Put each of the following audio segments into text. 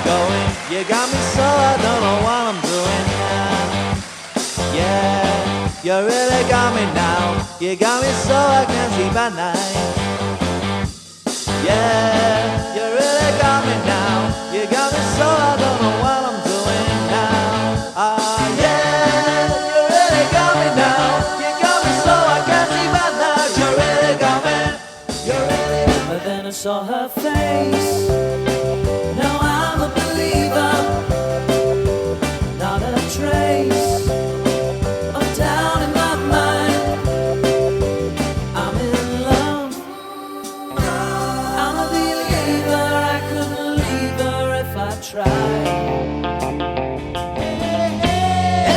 going. You got me so I don't know what I'm doing now. Yeah, you really got me now. You got me so I can't sleep at night. Yeah, you really got me now. You got me so I don't know what I'm doing now. Ah, yeah, you really got me now. You got me so I can't sleep at night. You really got me. You really got me. But then I saw her face. Now I'm a believer. Not a trace of doubt in my mind. I'm in love. I'm a believer. I couldn't leave her if I tried.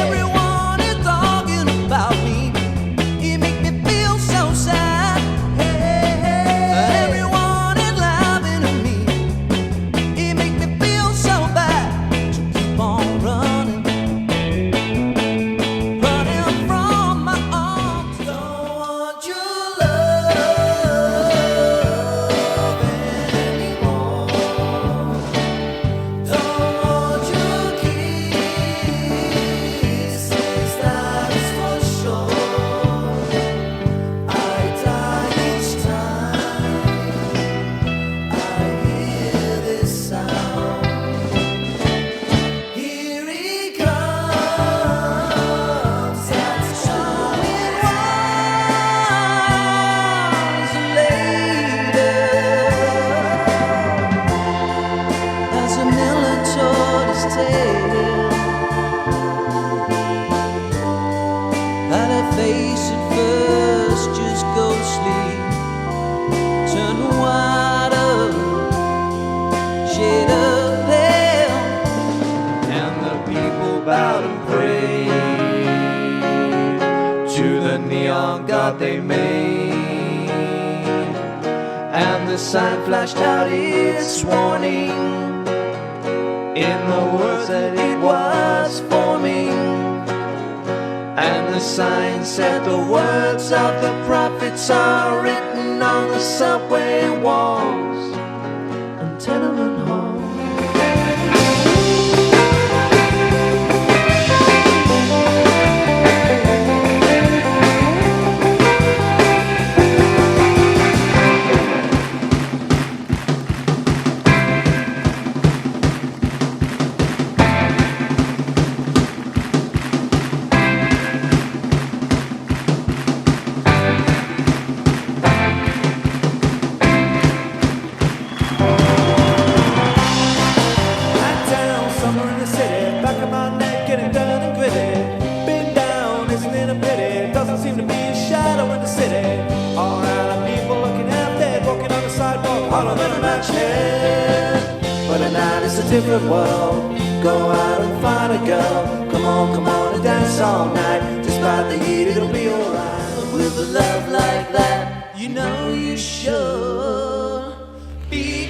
Everyone is talking about me. You make me feel so sad. Everyone is laughing at me. You make me feel so bad. To keep on running, running from my arms. Don't want your love anymore. Don't want your kisses, that's for sure. I die each time I hear this sound. Here he comes, that's charming ones later. As a miller told his tale, had her face at first just ghostly, turn whiter, shade of pale, And the people bowed and prayed to the neon god they made. And the sign flashed out its warning in the words that it was forming. And the sign said the words of the prophets are written on the subway walls and tenement halls. Hat down, somewhere in the city, back of my neck getting done and gritty. Been down, isn't it a pity? Doesn't seem to be a shadow in the city. All around people looking half dead, walking on the sidewalk, harder than a match head. But at night it's a different world. Go out and find a girl. Come on and dance all night. Despite the heat, it'll be alright. with a love like that, you know you should be